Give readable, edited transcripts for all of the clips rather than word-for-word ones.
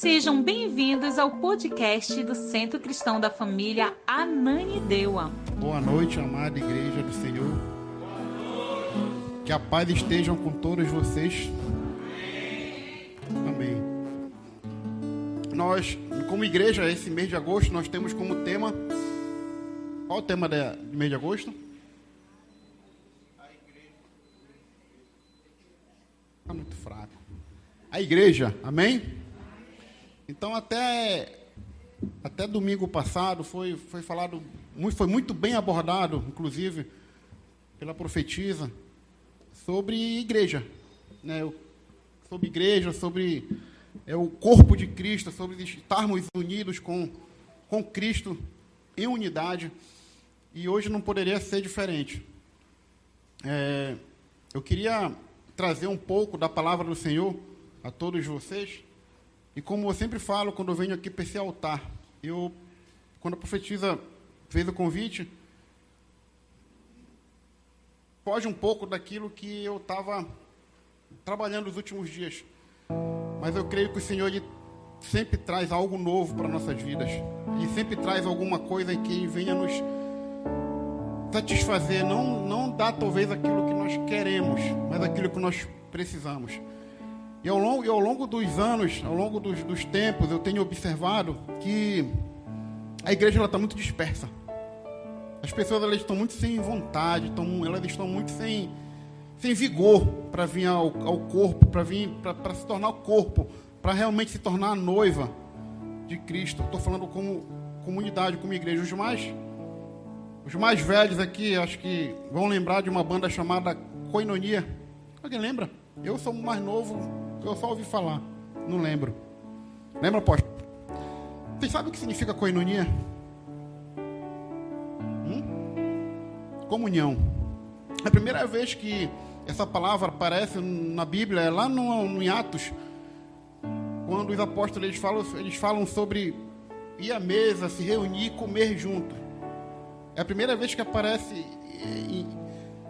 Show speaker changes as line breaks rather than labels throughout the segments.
Sejam bem-vindos ao podcast do Centro Cristão da Família Ananindeua.
Boa noite, amada Igreja do Senhor. Que a paz esteja com todos vocês. Amém. Nós, como igreja, esse mês de agosto, nós temos como tema... Qual o tema do mês de agosto? Está muito fraco. A igreja, amém? Então até domingo passado foi falado, foi muito bem abordado, inclusive, pela profetisa, sobre igreja, né? Sobre igreja, sobre o corpo de Cristo, sobre estarmos unidos com Cristo em unidade. E hoje não poderia ser diferente. Eu queria trazer um pouco da palavra do Senhor a todos vocês. E como eu sempre falo quando eu venho aqui para esse altar, quando a profetisa fez o convite, foge um pouco daquilo que eu estava trabalhando nos últimos dias. Mas eu creio que o Senhor ele sempre traz algo novo para nossas vidas. E sempre traz alguma coisa que venha nos satisfazer. Não dá talvez aquilo que nós queremos, mas aquilo que nós precisamos. E ao longo dos anos, ao longo dos tempos, eu tenho observado que a igreja está muito dispersa. As pessoas elas estão muito sem vontade, elas estão muito sem vigor para vir ao corpo, para se tornar o corpo, para realmente se tornar a noiva de Cristo. Estou falando como comunidade, como igreja. Os mais velhos aqui, acho que vão lembrar de uma banda chamada Koinonia. Alguém lembra? Eu sou o mais novo, eu só ouvi falar, não lembro. Lembra, apóstolo? Vocês sabem o que significa koinonia? Comunhão. A primeira vez que essa palavra aparece na Bíblia é lá em Atos, quando os apóstolos eles falam sobre ir à mesa, se reunir e comer junto. É a primeira vez que aparece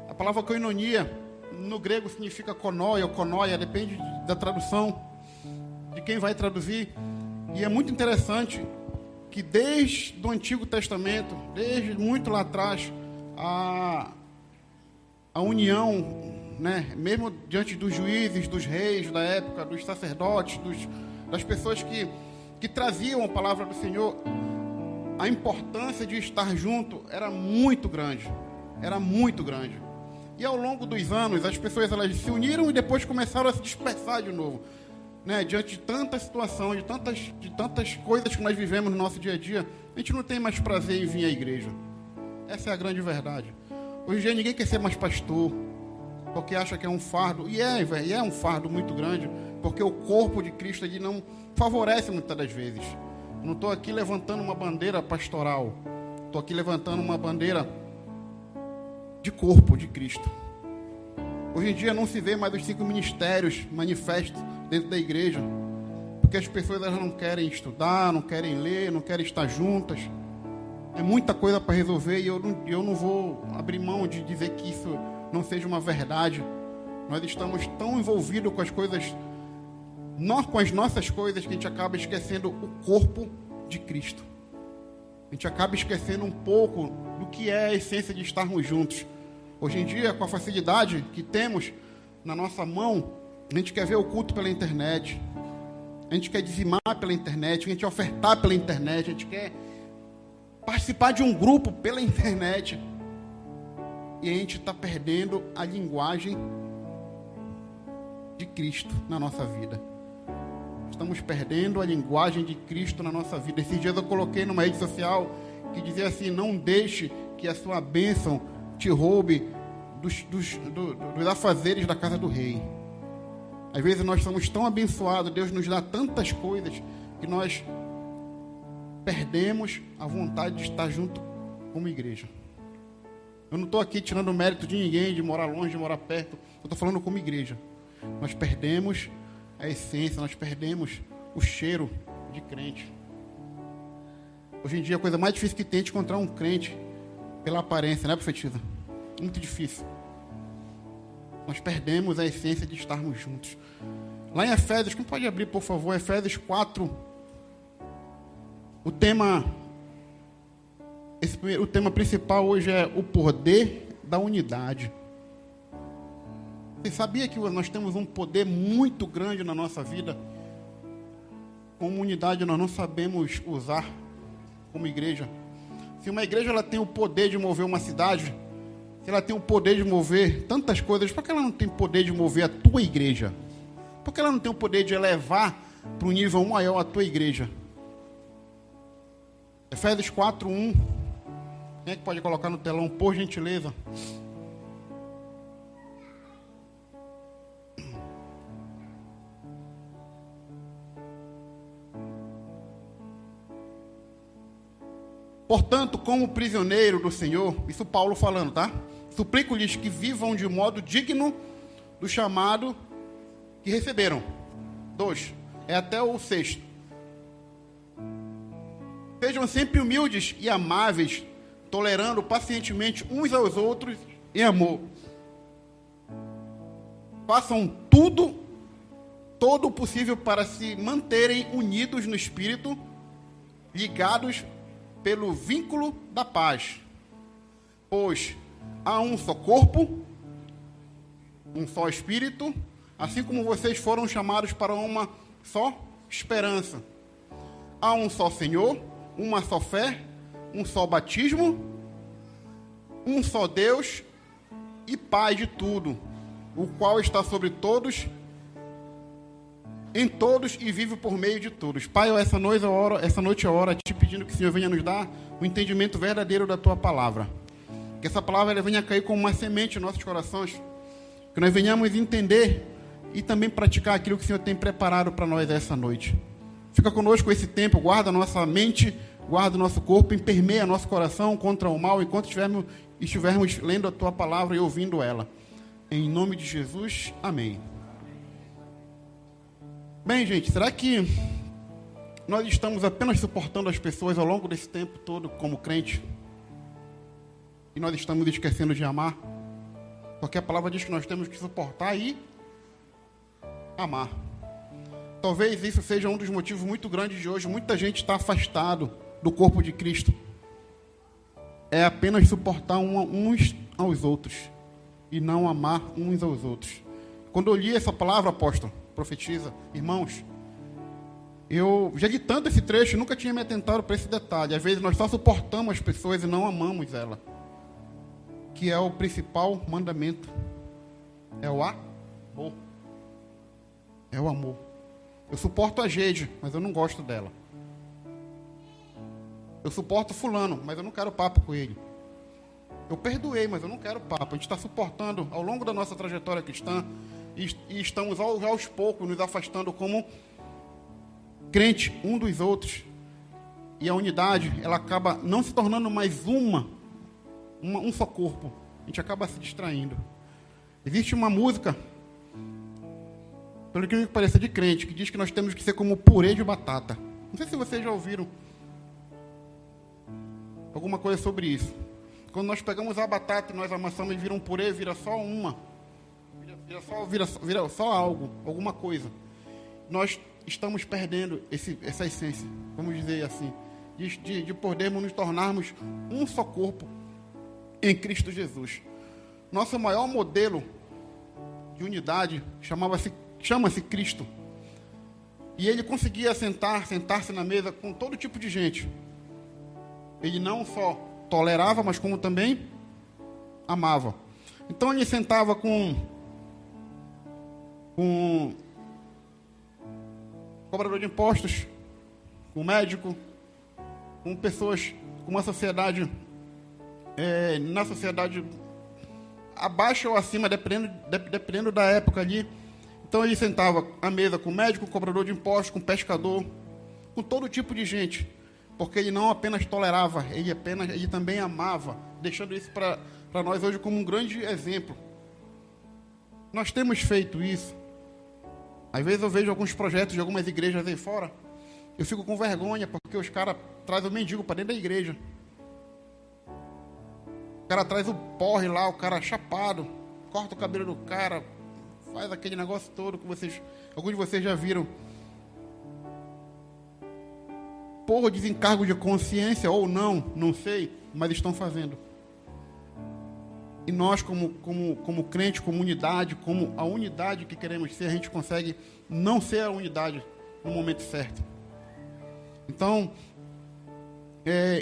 a palavra koinonia. No grego significa konoia ou konoia, depende da tradução, de quem vai traduzir. E é muito interessante que desde o Antigo Testamento, desde muito lá atrás, a união, né, mesmo diante dos juízes, dos reis da época, dos sacerdotes, das pessoas que traziam a palavra do Senhor, a importância de estar junto era muito grande. Era muito grande. E ao longo dos anos, as pessoas elas se uniram e depois começaram a se dispersar de novo. Né? Diante de tanta situação, de tantas coisas que nós vivemos no nosso dia a dia, a gente não tem mais prazer em vir à igreja. Essa é a grande verdade. Hoje em dia ninguém quer ser mais pastor, porque acha que é um fardo. E é um fardo muito grande, porque o corpo de Cristo ele não favorece muitas das vezes. Eu não estou aqui levantando uma bandeira pastoral, estou aqui levantando uma bandeira de corpo de Cristo. Hoje em dia não se vê mais os 5 ministérios manifestos dentro da igreja, porque as pessoas elas não querem estudar, não querem ler, não querem estar juntas. É muita coisa para resolver e eu não vou abrir mão de dizer que isso não seja uma verdade. Nós estamos tão envolvidos com as coisas, com as nossas coisas, que a gente acaba esquecendo o corpo de Cristo. A gente acaba esquecendo um pouco do que é a essência de estarmos juntos. Hoje em dia, com a facilidade que temos na nossa mão, a gente quer ver o culto pela internet, a gente quer dizimar pela internet, a gente quer ofertar pela internet, a gente quer participar de um grupo pela internet. E a gente está perdendo a linguagem de Cristo na nossa vida. Estamos perdendo a linguagem de Cristo na nossa vida. Esses dias eu coloquei numa rede social que dizia assim: não deixe que a sua bênção te roube dos afazeres da casa do rei. Às vezes nós somos tão abençoados, Deus nos dá tantas coisas, que nós perdemos a vontade de estar junto como igreja. Eu não estou aqui tirando o mérito de ninguém, de morar longe, de morar perto. Eu estou falando como igreja. Nós perdemos a essência, nós perdemos o cheiro de crente. Hoje em dia a coisa mais difícil que tem é encontrar um crente pela aparência, né, profetisa? Muito difícil. nós perdemos a essência de estarmos juntos. Lá em Efésios, quem pode abrir, por favor, Efésios 4, o tema principal hoje é o poder da unidade. Você sabia que nós temos um poder muito grande na nossa vida? Como unidade nós não sabemos usar como igreja. Se uma igreja ela tem o poder de mover uma cidade, se ela tem o poder de mover tantas coisas, por que ela não tem o poder de mover a tua igreja? Por que ela não tem o poder de elevar para um nível maior a tua igreja? Efésios 4:1. Quem é que pode colocar no telão, por gentileza? Portanto, como prisioneiro do Senhor, isso Paulo falando, tá? Suplico-lhes que vivam de modo digno do chamado que receberam. 2, é até o 6. Sejam sempre humildes e amáveis, tolerando pacientemente uns aos outros em amor. Façam todo o possível para se manterem unidos no Espírito, ligados pelo vínculo da paz. Pois há um só corpo, um só Espírito, assim como vocês foram chamados para uma só esperança. Há um só Senhor, uma só fé, um só batismo, um só Deus e Pai de tudo, o qual está sobre todos, em todos e vive por meio de todos. Pai, essa noite eu oro te pedindo que o Senhor venha nos dar o entendimento verdadeiro da Tua palavra. Que essa palavra ela venha cair como uma semente em nossos corações. Que nós venhamos entender e também praticar aquilo que o Senhor tem preparado para nós essa noite. Fica conosco esse tempo, guarda a nossa mente, guarda o nosso corpo, permeia nosso coração contra o mal, enquanto estivermos lendo a Tua palavra e ouvindo ela. Em nome de Jesus, amém. Bem, gente, será que nós estamos apenas suportando as pessoas ao longo desse tempo todo como crente? E nós estamos esquecendo de amar? Porque a palavra diz que nós temos que suportar e amar. Talvez isso seja um dos motivos muito grandes de hoje. Muita gente está afastado do corpo de Cristo. É apenas suportar uns aos outros e não amar uns aos outros. Quando eu li essa palavra, apóstolo, profetiza, irmãos, eu já li tanto esse trecho, nunca tinha me atentado para esse detalhe. Às vezes nós só suportamos as pessoas e não amamos ela, que é o principal mandamento. É o amor. É o amor. Eu suporto a Geide, mas eu não gosto dela. Eu suporto fulano, mas eu não quero papo com ele. Eu perdoei, mas eu não quero papo. A gente está suportando ao longo da nossa trajetória cristã e estamos aos poucos nos afastando como crente um dos outros. E a unidade, ela acaba não se tornando mais um só corpo. A gente acaba se distraindo. Existe uma música, pelo que pareça, de crente, que diz que nós temos que ser como purê de batata. Não sei se vocês já ouviram alguma coisa sobre isso. Quando nós pegamos a batata e nós amassamos e vira um purê, vira só uma. Vira só algo, alguma coisa. Nós estamos perdendo essa essência, vamos dizer assim, de podermos nos tornarmos um só corpo em Cristo Jesus. Nosso maior modelo de unidade chama-se Cristo. E ele conseguia sentar-se na mesa com todo tipo de gente. Ele não só tolerava, mas como também amava. Então ele sentava com cobrador de impostos, com médico, com pessoas, com uma sociedade, na sociedade abaixo ou acima, dependendo da época ali. Então ele sentava à mesa com médico, com cobrador de impostos, com pescador, com todo tipo de gente, porque ele não apenas tolerava, ele também amava, deixando isso para nós hoje como um grande exemplo. Nós temos feito isso. Às vezes eu vejo alguns projetos de algumas igrejas aí fora, eu fico com vergonha, porque os caras trazem o mendigo para dentro da igreja. O cara traz o porre lá, o cara chapado, corta o cabelo do cara, faz aquele negócio todo que alguns de vocês já viram. Por desencargo de consciência ou não sei, mas estão fazendo. E nós, como crente, como unidade, como a unidade que queremos ser, a gente consegue não ser a unidade no momento certo. Então,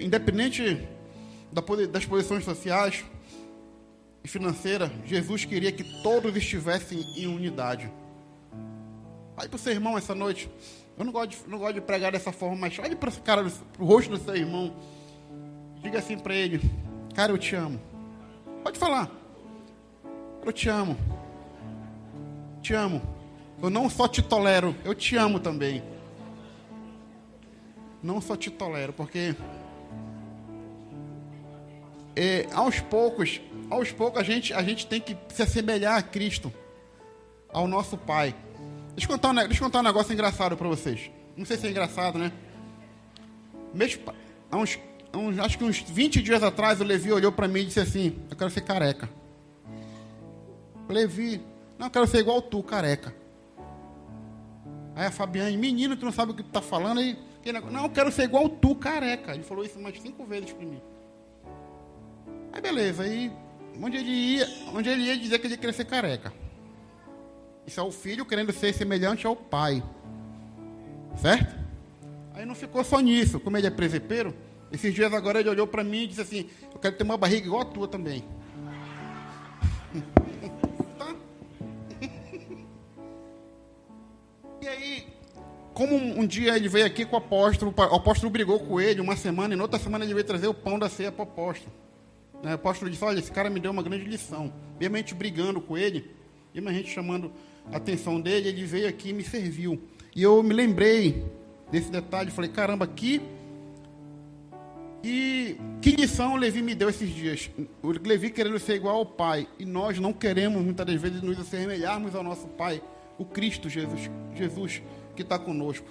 independente das posições sociais e financeiras, Jesus queria que todos estivessem em unidade. Olhe para o seu irmão essa noite. Eu não gosto de pregar dessa forma, mas olhe para esse cara, pro rosto do seu irmão. Diga assim para ele: cara, eu te amo. Pode falar. Eu te amo. Te amo. Eu não só te tolero, eu te amo também. Não só te tolero, porque aos poucos a gente tem que se assemelhar a Cristo, ao nosso Pai. Deixa eu contar um negócio engraçado para vocês. Não sei se é engraçado, né? Acho que uns 20 dias atrás, o Levi olhou para mim e disse assim: eu quero ser careca. Levi, não, eu quero ser igual tu, careca. Aí a Fabiane: menino, tu não sabe o que tu tá falando aí? Não, eu quero ser igual tu, careca. Ele falou isso umas 5 vezes para mim. Aí beleza, aí onde ele ia dizer que ele queria ser careca. Isso é o filho querendo ser semelhante ao pai. Certo? Aí não ficou só nisso. Como ele é presepeiro, esses dias agora ele olhou para mim e disse assim: eu quero ter uma barriga igual a tua também. Tá? E aí, como um dia ele veio aqui com o apóstolo brigou com ele uma semana, e na outra semana ele veio trazer o pão da ceia para o apóstolo. O apóstolo disse: olha, esse cara me deu uma grande lição. Mesmo a gente brigando com ele, mesmo a gente chamando a atenção dele, ele veio aqui e me serviu. E eu me lembrei desse detalhe, falei: caramba, que lição o Levi me deu esses dias. O Levi querendo ser igual ao Pai, e nós não queremos muitas das vezes nos assemelharmos ao nosso Pai, o Cristo Jesus que está conosco.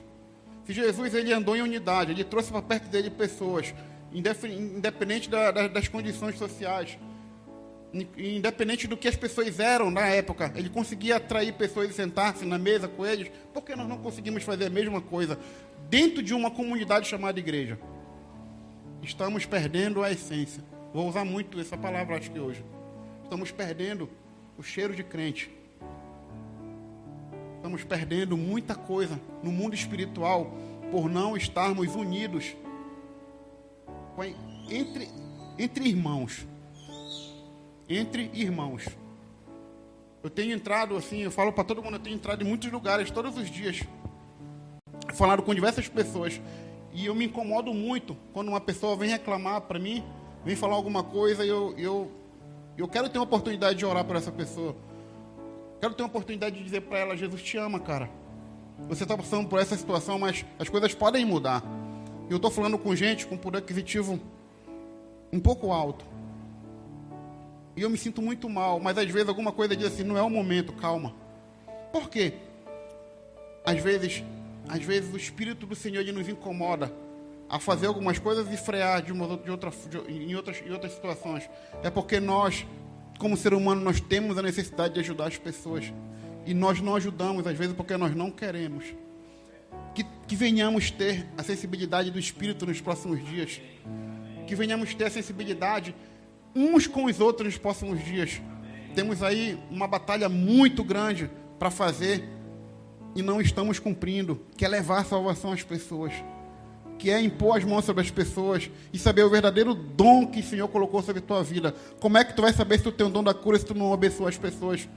Se Jesus ele andou em unidade, ele trouxe para perto dele pessoas, independente das condições sociais, independente do que as pessoas eram na época, ele conseguia atrair pessoas e sentar-se na mesa com eles. Por que nós não conseguimos fazer a mesma coisa dentro de uma comunidade chamada igreja? Estamos perdendo a essência. Vou usar muito essa palavra, acho que hoje. Estamos perdendo o cheiro de crente. Estamos perdendo muita coisa no mundo espiritual por não estarmos unidos entre irmãos. Entre irmãos. Eu tenho entrado assim, eu falo para todo mundo, eu tenho entrado em muitos lugares todos os dias, falado com diversas pessoas, e eu me incomodo muito quando uma pessoa vem reclamar para mim, vem falar alguma coisa, e eu quero ter uma oportunidade de orar por essa pessoa. Quero ter uma oportunidade de dizer para ela: Jesus te ama, cara. Você está passando por essa situação, mas as coisas podem mudar. Eu estou falando com gente com poder aquisitivo um pouco alto. E eu me sinto muito mal, mas às vezes alguma coisa diz assim: não é o momento, calma. Por quê? Às vezes o Espírito do Senhor ele nos incomoda a fazer algumas coisas e frear em outras situações. É porque nós, como ser humano, nós temos a necessidade de ajudar as pessoas. E nós não ajudamos, às vezes, porque nós não queremos. Que venhamos ter a sensibilidade do Espírito nos próximos dias. Que venhamos ter a sensibilidade uns com os outros nos próximos dias. Temos aí uma batalha muito grande para fazer e não estamos cumprindo, que é levar a salvação às pessoas, que é impor as mãos sobre as pessoas e saber o verdadeiro dom que o Senhor colocou sobre a tua vida. Como é que tu vai saber se tu tem o dom da cura se tu não abençoa as pessoas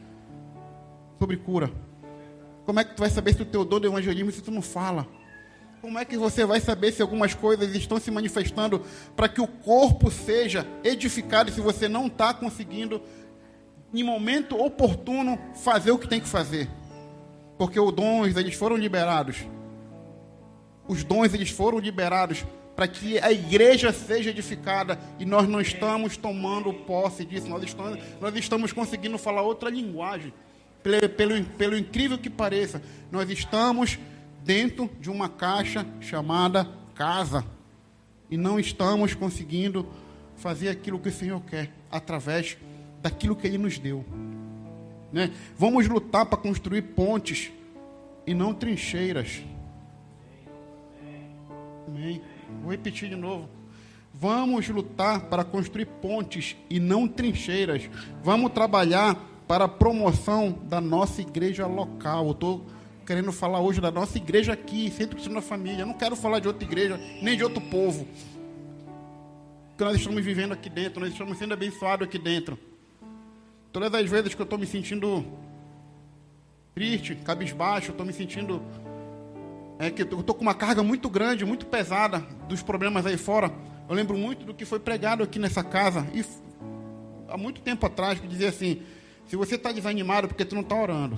sobre cura? Como é que tu vai saber se tu tem o dom do evangelismo se tu não fala? Como é que você vai saber se algumas coisas estão se manifestando para que o corpo seja edificado se você não está conseguindo, em momento oportuno, fazer o que tem que fazer? Porque os dons, eles foram liberados. Os dons, eles foram liberados para que a igreja seja edificada, e nós não estamos tomando posse disso. Nós estamos conseguindo falar outra linguagem. Pelo incrível que pareça, nós estamos dentro de uma caixa chamada casa, e não estamos conseguindo fazer aquilo que o Senhor quer, através daquilo que Ele nos deu. né? Vamos lutar para construir pontes e não trincheiras. Amém. Vou repetir de novo. Vamos lutar para construir pontes e não trincheiras. Vamos trabalhar para a promoção da nossa igreja local. Eu estou querendo falar hoje da nossa igreja aqui, Centro Cristão da Família. Eu não quero falar de outra igreja, nem de outro povo. Que nós estamos vivendo aqui dentro, nós estamos sendo abençoados aqui dentro. Todas as vezes que eu estou me sentindo triste, cabisbaixo, eu estou me sentindo... que eu estou com uma carga muito grande, muito pesada dos problemas aí fora. Eu lembro muito do que foi pregado aqui nessa casa, e há muito tempo atrás, que dizia assim: se você está desanimado, porque tu não está orando.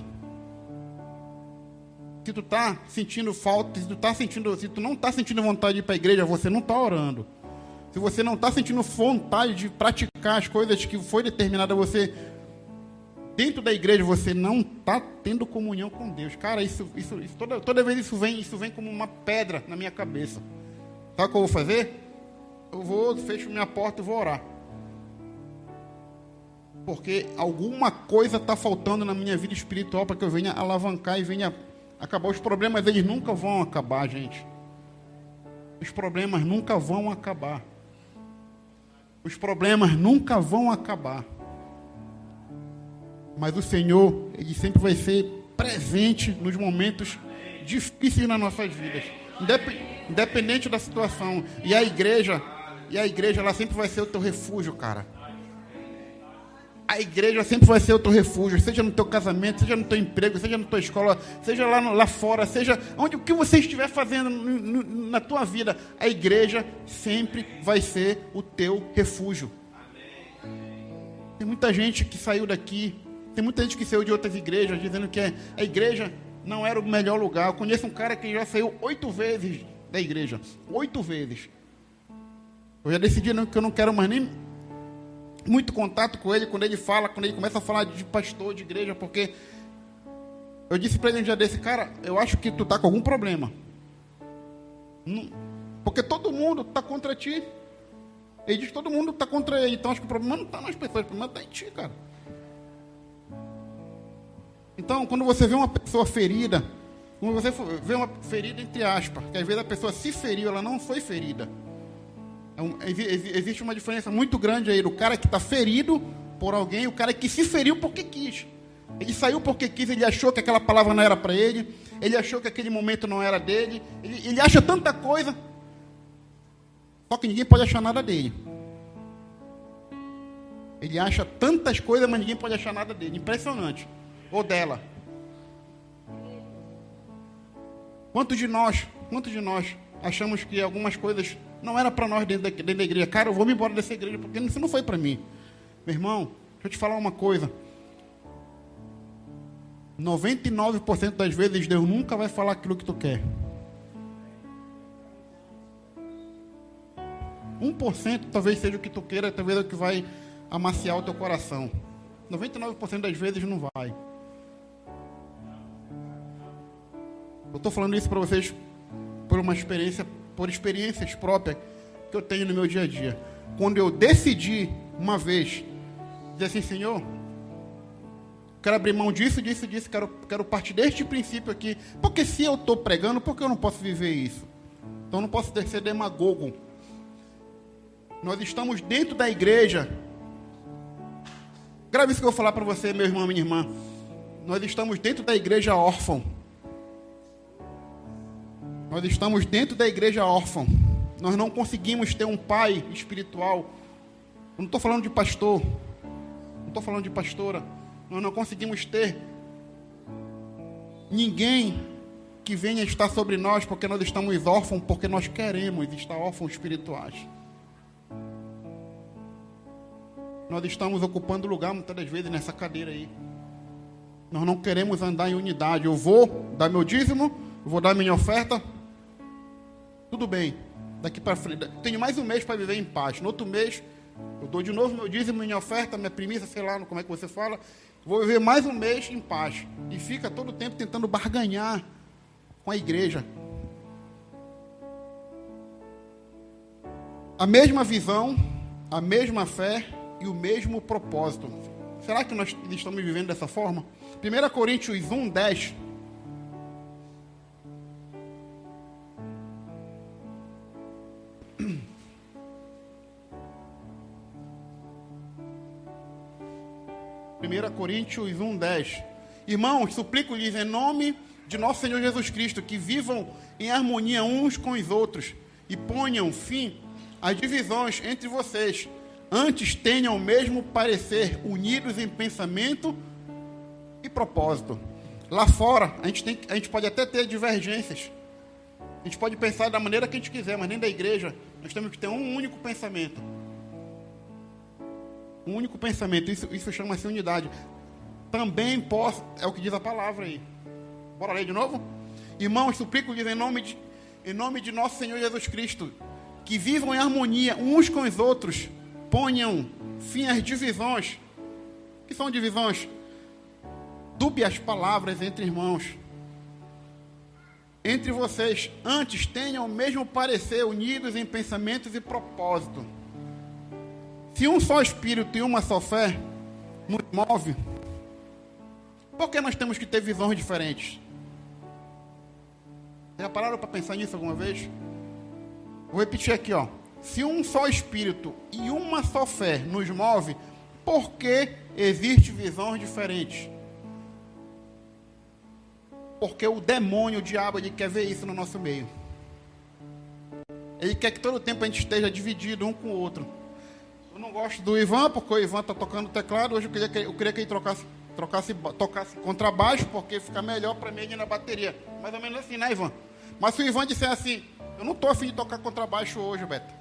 Se tu está sentindo falta, se tu não está sentindo vontade de ir para a igreja, você não está orando. Se você não está sentindo vontade de praticar as coisas que foi determinada a você dentro da igreja, você não está tendo comunhão com Deus. Cara, isso toda vez isso vem como uma pedra na minha cabeça. Sabe o que eu vou fazer? Fecho minha porta e vou orar. Porque alguma coisa está faltando na minha vida espiritual para que eu venha alavancar e venha acabar. Os problemas, eles nunca vão acabar, gente. Os problemas nunca vão acabar. Os problemas nunca vão acabar. Mas o Senhor, Ele sempre vai ser presente nos momentos difíceis nas nossas vidas. Independente da situação. E a igreja, ela sempre vai ser o teu refúgio, cara. A igreja sempre vai ser o teu refúgio, seja no teu casamento, seja no teu emprego, seja na tua escola, seja lá fora, seja onde o que você estiver fazendo na tua vida, a igreja sempre vai ser o teu refúgio. Tem muita gente que saiu daqui, tem muita gente que saiu de outras igrejas, dizendo que a igreja não era o melhor lugar. Eu conheço um cara que já saiu 8 vezes da igreja, 8 vezes. Eu já decidi que eu não quero mais nem muito contato com ele, quando ele começa a falar de pastor, de igreja, porque eu disse para ele um dia desse: cara, eu acho que tu está com algum problema, porque todo mundo está contra ti. Ele diz que todo mundo está contra ele, então acho que o problema não está nas pessoas, o problema está em ti, cara. Então, quando você vê uma pessoa ferida, quando você vê uma ferida entre aspas, que às vezes a pessoa se feriu, ela não foi ferida. Existe uma diferença muito grande aí do cara que está ferido por alguém e o cara que se feriu porque quis. Ele saiu porque quis, ele achou que aquela palavra não era para ele, ele achou que aquele momento não era dele, ele acha tanta coisa, só que ninguém pode achar nada dele. Ele acha tantas coisas, mas ninguém pode achar nada dele. Impressionante. Ou dela. Quantos de nós achamos que algumas coisas não era para nós dentro da igreja? Cara, eu vou me embora dessa igreja porque isso não foi para mim. Meu irmão, deixa eu te falar uma coisa. 99% das vezes Deus nunca vai falar aquilo que tu quer. 1% talvez seja o que tu queira, talvez é o que vai amaciar o teu coração. 99% das vezes não vai. Eu estou falando isso para vocês por experiências próprias que eu tenho no meu dia a dia. Quando eu decidi uma vez dizer assim: Senhor, quero abrir mão disso, quero partir deste princípio aqui, porque se eu estou pregando, por que eu não posso viver isso? Então eu não posso ser demagogo. Nós estamos dentro da igreja. Grave isso que eu vou falar para você, meu irmão, minha irmã. Nós estamos dentro da igreja órfã. Nós estamos dentro da igreja órfã. Nós não conseguimos ter um pai espiritual. Eu não estou falando de pastor. Não estou falando de pastora. Nós não conseguimos ter ninguém que venha estar sobre nós porque nós estamos órfãos, porque nós queremos estar órfãos espirituais. Nós estamos ocupando lugar muitas das vezes nessa cadeira aí. Nós não queremos andar em unidade. Eu vou dar meu dízimo, eu vou dar minha oferta. Tudo bem, daqui para frente. Tenho mais um mês para viver em paz. No outro mês, eu dou de novo meu dízimo, minha oferta, minha primícia, sei lá como é que você fala. Vou viver mais um mês em paz. E fica todo o tempo tentando barganhar com a igreja. A mesma visão, a mesma fé e o mesmo propósito. Será que nós estamos vivendo dessa forma? 1 Coríntios 1, 10. Coríntios 1, 10. Irmãos, suplico-lhes em nome de nosso Senhor Jesus Cristo, que vivam em harmonia uns com os outros e ponham fim às divisões entre vocês. Antes tenham o mesmo parecer, unidos em pensamento e propósito. Lá fora, a gente pode até ter divergências. A gente pode pensar da maneira que a gente quiser, mas dentro da igreja, nós temos que ter um único pensamento. Um único pensamento, isso chama-se unidade. Também posso, é o que diz a palavra aí. Bora ler de novo? Irmãos, suplico-lhes em nome de nosso Senhor Jesus Cristo, que vivam em harmonia uns com os outros, ponham fim às divisões. O que são divisões? Dúbias palavras entre irmãos. Entre vocês, antes tenham o mesmo parecer, unidos em pensamentos e propósito. Se um só Espírito e uma só fé nos move, por que nós temos que ter visões diferentes? Já pararam para pensar nisso alguma vez? Vou repetir aqui, ó. Se um só Espírito e uma só fé nos move, por que existem visões diferentes? Porque o demônio, o diabo, ele quer ver isso no nosso meio. Ele quer que todo tempo a gente esteja dividido um com o outro. Eu não gosto do Ivan, porque o Ivan está tocando teclado. Hoje eu queria que ele tocasse contrabaixo, porque fica melhor para mim ali na bateria. Mais ou menos assim, né, Ivan? Mas se o Ivan disser assim, eu não estou afim de tocar contrabaixo hoje, Beto.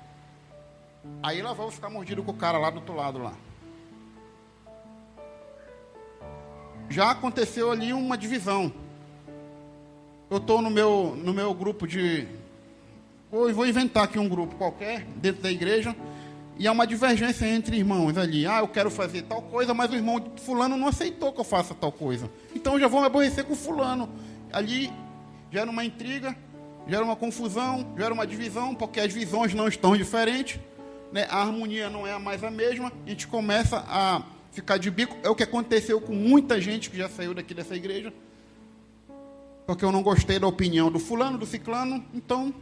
Aí lá vou ficar mordido com o cara lá do outro lado lá. Já aconteceu ali uma divisão. Eu estou no meu grupo de... Vou inventar aqui um grupo qualquer, dentro da igreja, e há uma divergência entre irmãos ali. Eu quero fazer tal coisa, mas o irmão fulano não aceitou que eu faça tal coisa. Então eu já vou me aborrecer com fulano. Ali gera uma intriga, gera uma confusão, gera uma divisão, porque as visões não estão diferentes, né? A harmonia não é mais a mesma, a gente começa a ficar de bico. É o que aconteceu com muita gente que já saiu daqui dessa igreja, porque eu não gostei da opinião do fulano, do ciclano, então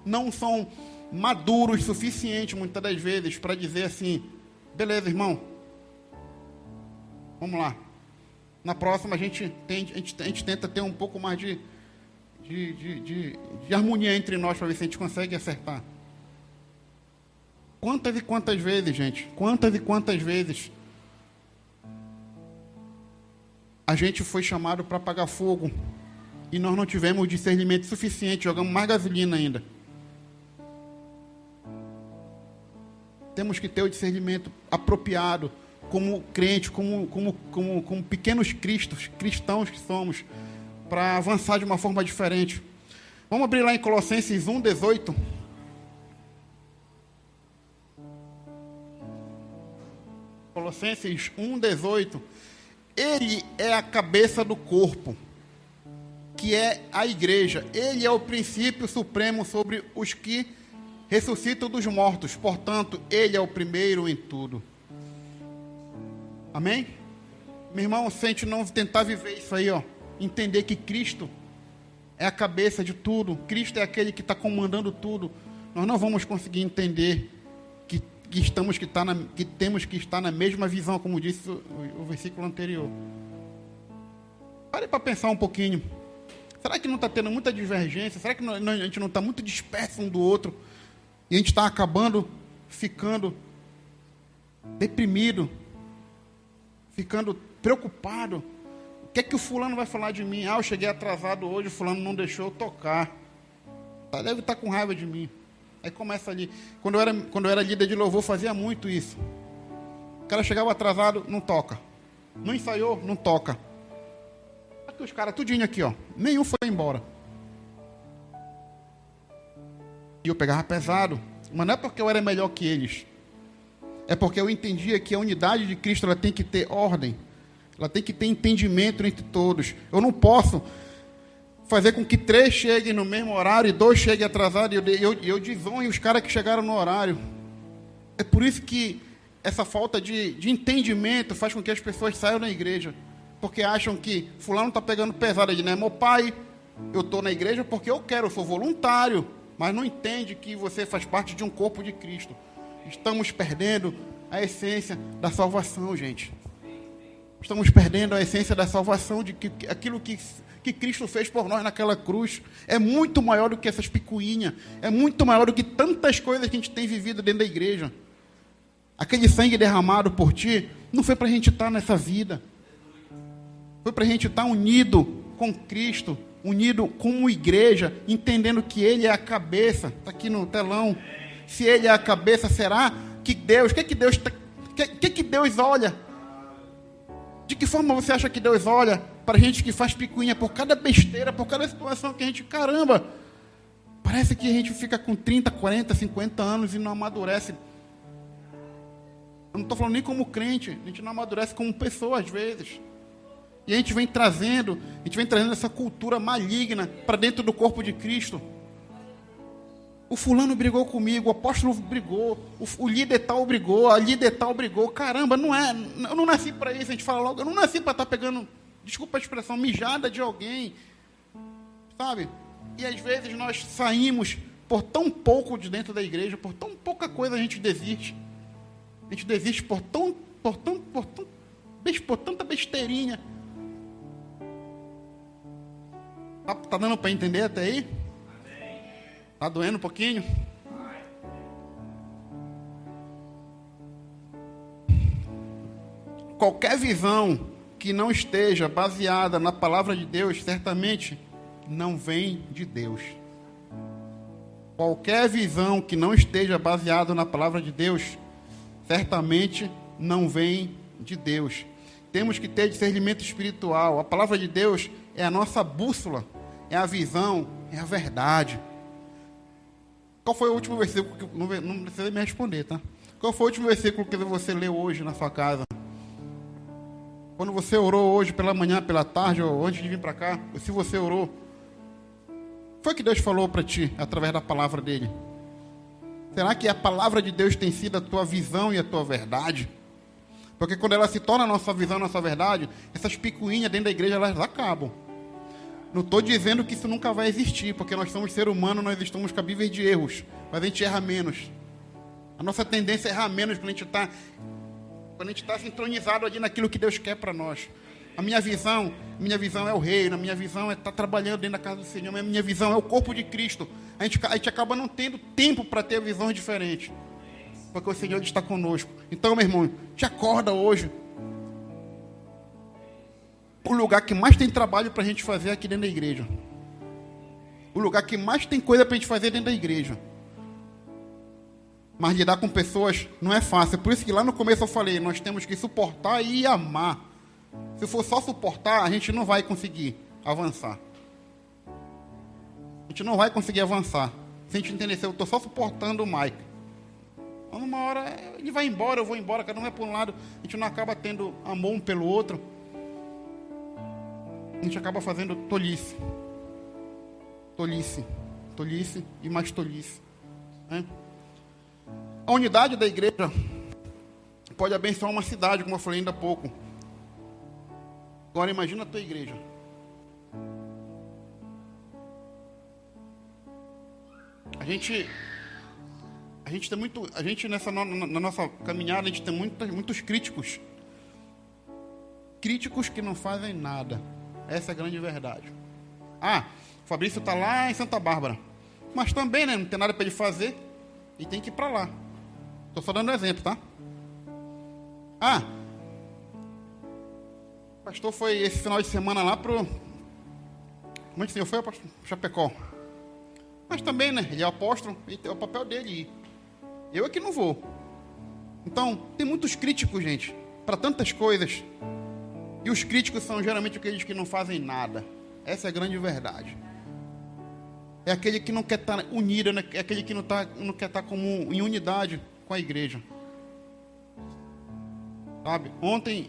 não são maduros o suficiente, muitas das vezes, para dizer assim, beleza, irmão, vamos lá. Na próxima a gente tenta ter um pouco mais de harmonia entre nós, para ver se a gente consegue acertar. Quantas e quantas vezes, gente, quantas e quantas vezes a gente foi chamado para apagar fogo e nós não tivemos o discernimento suficiente, jogamos mais gasolina ainda. Temos que ter o discernimento apropriado, como crente, como pequenos cristãos que somos, para avançar de uma forma diferente. Vamos abrir lá em Colossenses 1, 18. Colossenses 1, 18. Ele é a cabeça do corpo, que é a igreja. Ele é o princípio supremo sobre os que ressuscitam dos mortos. Portanto, ele é o primeiro em tudo. Amém? Meu irmão, se a gente não tentar viver isso aí, ó, entender que Cristo é a cabeça de tudo, Cristo é aquele que está comandando tudo, nós não vamos conseguir entender que temos que estar na mesma visão, como disse o versículo anterior. Pare para pensar um pouquinho. Será que não está tendo muita divergência? Será que a gente não está muito disperso um do outro? E a gente está acabando ficando deprimido, ficando preocupado. O que é que o fulano vai falar de mim? Eu cheguei atrasado hoje, o fulano não deixou eu tocar. Deve estar com raiva de mim. Aí começa ali. Quando eu era líder de louvor, fazia muito isso. O cara chegava atrasado, não toca. Não ensaiou, não toca. Aqui os caras tudinho aqui, ó. Nenhum foi embora. E eu pegava pesado. Mas não é porque eu era melhor que eles. É porque eu entendia que a unidade de Cristo ela tem que ter ordem. Ela tem que ter entendimento entre todos. Eu não posso fazer com que 3 cheguem no mesmo horário e 2 cheguem atrasados e eu desonre os caras que chegaram no horário. É por isso que essa falta de entendimento faz com que as pessoas saiam da igreja, porque acham que fulano está pegando pesado. Ele, né? Meu pai, eu estou na igreja porque eu quero, eu sou voluntário, mas não entende que você faz parte de um corpo de Cristo. Estamos perdendo a essência da salvação, gente. Estamos perdendo a essência da salvação, de que aquilo que Cristo fez por nós naquela cruz é muito maior do que essas picuinhas, é muito maior do que tantas coisas que a gente tem vivido dentro da igreja. Aquele sangue derramado por ti não foi para a gente estar nessa vida, foi para a gente estar unido com Cristo, unido como igreja, entendendo que Ele é a cabeça. Está aqui no telão. Se Ele é a cabeça, será que Deus, que Deus olha? De que forma você acha que Deus olha para a gente que faz picuinha por cada besteira, por cada situação que a gente, caramba, parece que a gente fica com 30, 40, 50 anos e não amadurece. Eu não estou falando nem como crente, a gente não amadurece como pessoa às vezes. E a gente vem trazendo essa cultura maligna para dentro do corpo de Cristo. O fulano brigou comigo, o apóstolo brigou, o líder tal brigou, a líder tal brigou. Caramba, eu não nasci para isso. A gente fala logo, eu não nasci para estar pegando, desculpa a expressão, mijada de alguém, sabe? E às vezes nós saímos por tão pouco de dentro da igreja, por tão pouca coisa a gente desiste. A gente desiste por tanta besteirinha. Tá dando para entender até aí? Tá doendo um pouquinho? Qualquer visão que não esteja baseada na palavra de Deus, certamente não vem de Deus. Qualquer visão que não esteja baseada na palavra de Deus, certamente não vem de Deus. Temos que ter discernimento espiritual. A palavra de Deus é a nossa bússola, é a visão, é a verdade. Qual foi o último versículo que não precisa me responder, tá? Qual foi o último versículo que você leu hoje na sua casa? Quando você orou hoje pela manhã, pela tarde, ou antes de vir para cá, se você orou, foi que Deus falou para ti através da palavra dele? Será que a palavra de Deus tem sido a tua visão e a tua verdade? Porque quando ela se torna a nossa visão, a nossa verdade, essas picuinhas dentro da igreja, elas acabam. Não estou dizendo que isso nunca vai existir, porque nós somos seres humanos, nós estamos cabíveis de erros, mas a gente erra menos. A nossa tendência é errar menos quando a gente está sintonizado ali naquilo que Deus quer para nós. A minha visão é o reino, a minha visão é estar trabalhando dentro da casa do Senhor, a minha visão é o corpo de Cristo. A gente acaba não tendo tempo para ter visões diferentes, porque o Senhor está conosco. Então, meu irmão, te acorda hoje. O lugar que mais tem trabalho para a gente fazer é aqui dentro da igreja. O lugar que mais tem coisa para a gente fazer é dentro da igreja. Mas lidar com pessoas não é fácil. Por isso que lá no começo eu falei, nós temos que suportar e amar. Se for só suportar, a gente não vai conseguir avançar. A gente não vai conseguir avançar. Se a gente entender, eu estou só suportando o Mike. Então, numa hora, ele vai embora, eu vou embora, cada um vai para um lado. A gente não acaba tendo amor um pelo outro. A gente acaba fazendo tolice. Tolice e mais tolice. Né? A unidade da igreja pode abençoar uma cidade, como eu falei ainda há pouco. Agora imagina a tua igreja. A gente tem muito, na nossa caminhada, a gente tem muitos críticos. Críticos que não fazem nada. Essa é a grande verdade. O Fabrício está lá em Santa Bárbara. Mas também, né, não tem nada para ele fazer. E tem que ir para lá. Estou só dando exemplo, tá? O pastor foi esse final de semana lá pro... Como é que foi, pastor? Chapecó. Mas também, né, ele é apóstolo. E é o papel dele ir. Eu é que não vou. Então, tem muitos críticos, gente. Para tantas coisas. E os críticos são geralmente aqueles que não fazem nada. Essa é a grande verdade. É aquele que não quer estar unido, é aquele que não quer estar em unidade com a igreja. Sabe? Ontem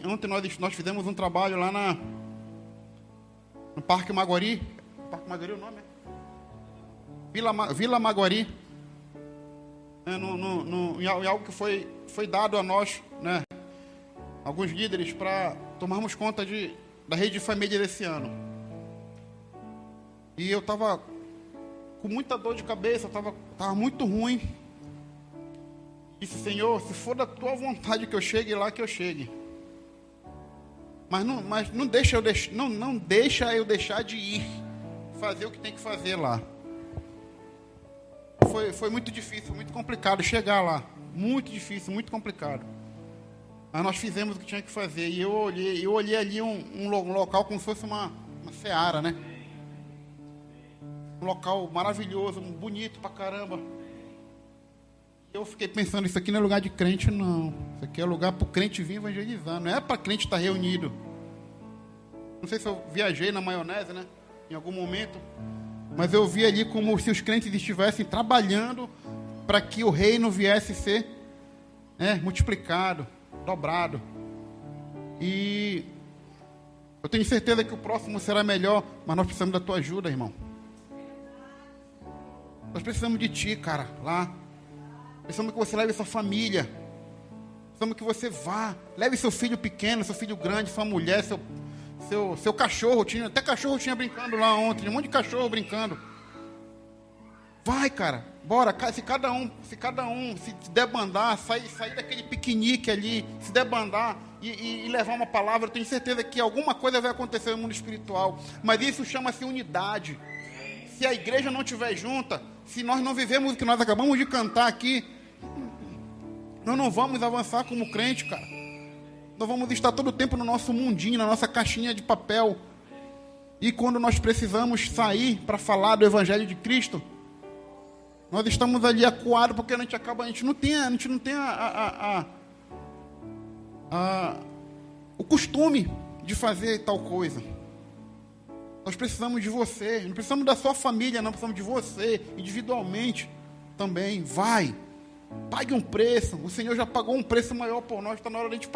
nós fizemos um trabalho lá no Parque Maguari. Parque Maguari é o nome? Vila Maguari. né, em algo que foi dado a nós, né, alguns líderes, para tomarmos conta da rede de família desse ano. E eu estava com muita dor de cabeça, estava muito ruim. Disse: Senhor, se for da tua vontade que eu chegue lá, que eu chegue. Mas não deixa eu deixar de ir, fazer o que tem que fazer lá. Foi muito difícil, muito complicado chegar lá. Muito difícil, muito complicado. Mas nós fizemos o que tinha que fazer. E eu olhei ali um local como se fosse uma seara, né? Um local maravilhoso, bonito pra caramba. Eu fiquei pensando: isso aqui não é lugar de crente, não. Isso aqui é lugar para o crente vir evangelizar. Não é para crente estar reunido. Não sei se eu viajei na maionese, né? Em algum momento. Mas eu vi ali como se os crentes estivessem trabalhando para que o reino viesse ser, multiplicado, dobrado. E eu tenho certeza que o próximo será melhor, mas nós precisamos da tua ajuda, irmão. Nós precisamos de ti, cara, lá. Precisamos que você leve sua família. Precisamos que você vá. Leve seu filho pequeno, seu filho grande, sua mulher, seu cachorro. Até cachorro tinha brincando lá ontem. Um monte de cachorro brincando. Vai, cara. Bora. Se cada um se debandar, sair daquele piquenique ali, se debandar e levar uma palavra, eu tenho certeza que alguma coisa vai acontecer no mundo espiritual. Mas isso chama-se unidade. Se a igreja não estiver junta, se nós não vivemos o que nós acabamos de cantar aqui, nós não vamos avançar como crente, cara. Nós vamos estar todo o tempo no nosso mundinho, na nossa caixinha de papel. E quando nós precisamos sair para falar do Evangelho de Cristo, nós estamos ali acuados, porque a gente não tem o costume de fazer tal coisa. Nós precisamos de você, não precisamos da sua família, não precisamos de você, individualmente também. Vai, pague um preço. O Senhor já pagou um preço maior por nós, está na hora de a gente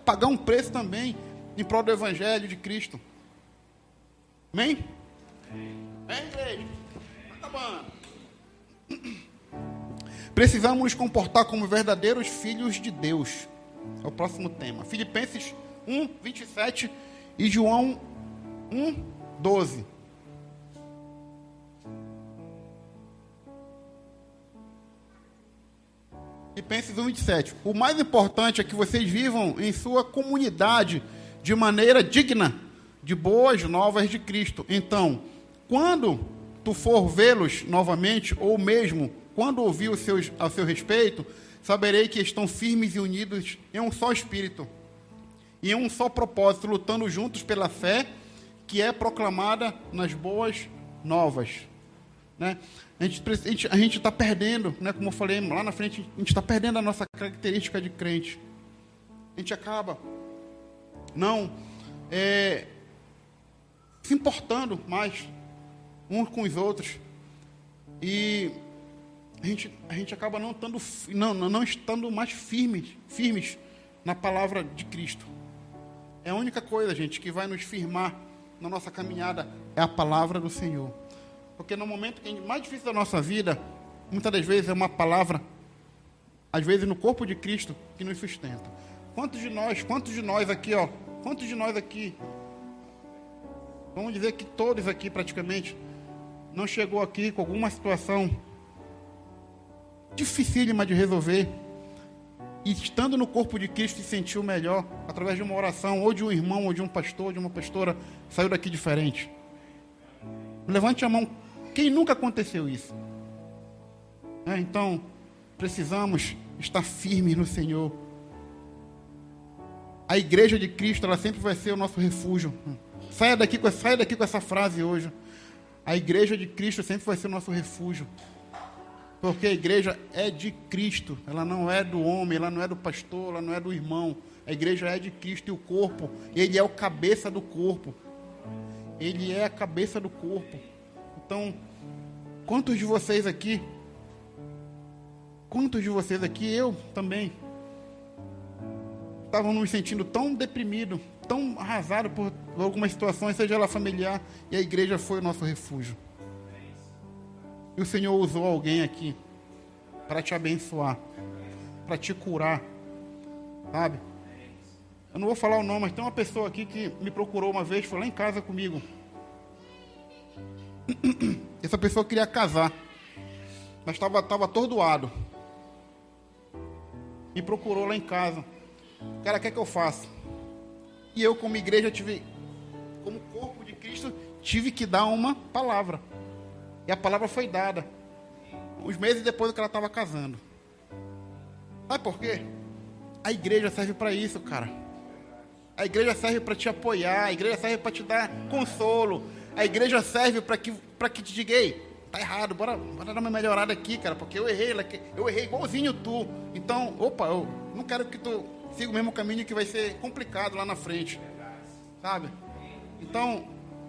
pagar um preço também em prol do Evangelho de Cristo. Amém? Amém, igreja? Está acabando. Precisamos nos comportar como verdadeiros filhos de Deus. É o próximo tema. Filipenses 1, 27 e João 1, 12. Filipenses 1, 27. O mais importante é que vocês vivam em sua comunidade de maneira digna de boas novas de Cristo. Então, quando tu for vê-los novamente, ou mesmo quando ouvir a seu respeito, saberei que estão firmes e unidos em um só espírito e em um só propósito, lutando juntos pela fé que é proclamada nas boas novas, né? A gente está perdendo, né? Como eu falei lá na frente, a gente está perdendo a nossa característica de crente. A gente acaba não se importando mais uns com os outros, e a gente acaba não estando mais firmes na palavra de Cristo. É a única coisa, gente, que vai nos firmar na nossa caminhada, é a palavra do Senhor. Porque no momento que é mais difícil da nossa vida, muitas das vezes é uma palavra, às vezes no corpo de Cristo, que nos sustenta. Quantos de nós aqui, vamos dizer que todos aqui praticamente, não chegou aqui com alguma situação dificílima de resolver, e estando no corpo de Cristo se sentiu melhor, através de uma oração, ou de um irmão, ou de um pastor, de uma pastora, saiu daqui diferente? Levante a mão, quem nunca aconteceu isso? Então, precisamos estar firmes no Senhor. A igreja de Cristo, ela sempre vai ser o nosso refúgio. Saia daqui com essa frase hoje. A igreja de Cristo sempre vai ser o nosso refúgio. Porque a igreja é de Cristo, ela não é do homem, ela não é do pastor, ela não é do irmão. A igreja é de Cristo, e o corpo, ele é o cabeça do corpo. Ele é a cabeça do corpo. Então, quantos de vocês aqui, eu também, estavam nos sentindo tão deprimido, tão arrasado por algumas situações, seja ela familiar, e a igreja foi o nosso refúgio. E o Senhor usou alguém aqui para te abençoar, para te curar, sabe? Eu não vou falar o nome, mas tem uma pessoa aqui que me procurou uma vez, foi lá em casa comigo. Essa pessoa queria casar, mas estava atordoado. Me procurou lá em casa. Cara, o que é que eu faço? E eu, como igreja, como corpo de Cristo, tive que dar uma palavra. E a palavra foi dada. Uns meses depois que ela estava casando. Sabe por quê? A igreja serve para isso, cara. A igreja serve para te apoiar. A igreja serve para te dar consolo. A igreja serve para que te diga: ei, tá errado, bora dar uma melhorada aqui, cara, porque eu errei igualzinho tu. Então, eu não quero que tu siga o mesmo caminho, que vai ser complicado lá na frente, sabe? Então,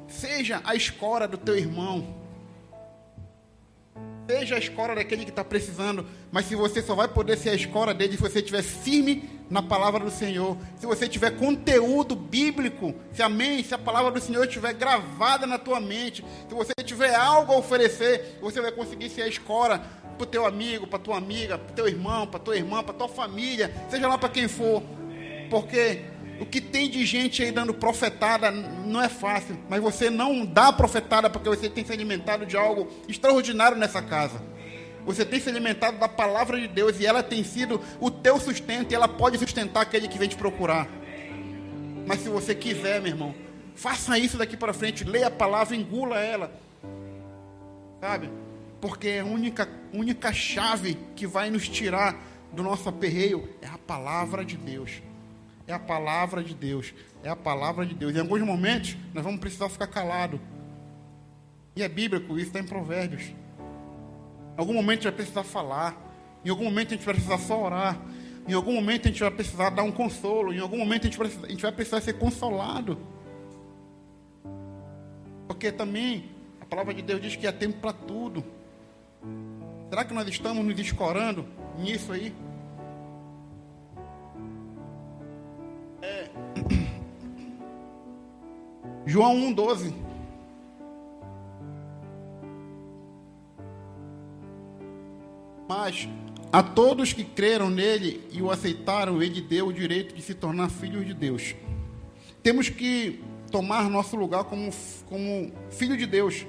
seja a escora do teu irmão, seja a escora daquele que está precisando, mas se você só vai poder ser a escora dele se você estiver firme na palavra do Senhor, se você tiver conteúdo bíblico, se a palavra do Senhor estiver gravada na tua mente, se você tiver algo a oferecer, você vai conseguir ser a escora para o teu amigo, para tua amiga, para o teu irmão, para tua irmã, para tua família, seja lá para quem for, porque o que tem de gente aí dando profetada não é fácil, mas você não dá profetada porque você tem se alimentado de algo extraordinário nessa casa. Você tem se alimentado da palavra de Deus e ela tem sido o teu sustento, e ela pode sustentar aquele que vem te procurar. Mas se você quiser, meu irmão, faça isso daqui para frente, leia a palavra, engula ela, sabe? Porque a única chave que vai nos tirar do nosso aperreio é a palavra de Deus. É a palavra de Deus. É a palavra de Deus. Em alguns momentos, nós vamos precisar ficar calados. E é bíblico, isso está em Provérbios. Em algum momento a gente vai precisar falar. Em algum momento a gente vai precisar só orar. Em algum momento a gente vai precisar dar um consolo. Em algum momento a gente vai precisar ser consolado. Porque também a palavra de Deus diz que há tempo para tudo. Será que nós estamos nos escorando nisso aí? João 1,12. Mas a todos que creram nele e o aceitaram, ele deu o direito de se tornar filhos de Deus. Temos que tomar nosso lugar como filho de Deus.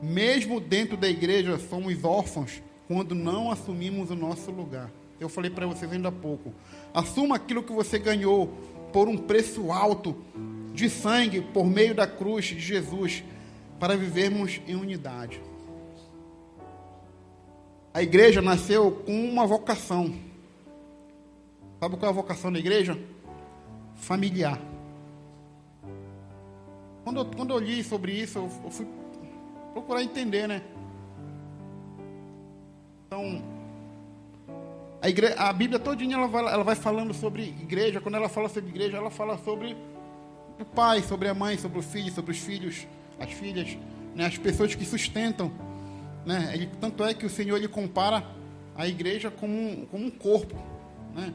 Mesmo dentro da igreja, somos órfãos quando não assumimos o nosso lugar. Eu falei para vocês ainda há pouco. Assuma aquilo que você ganhou por um preço alto de sangue por meio da cruz de Jesus, para vivermos em unidade. A igreja nasceu com uma vocação. Sabe qual é a vocação da igreja? Familiar. Quando eu li sobre isso, eu fui procurar entender, né? Então, a Bíblia todinha ela vai falando sobre igreja. Quando ela fala sobre igreja, ela fala sobre o pai, sobre a mãe, sobre o filho, sobre os filhos, as filhas, né? As pessoas que sustentam, né? Tanto é que o Senhor ele compara a igreja como um corpo, né?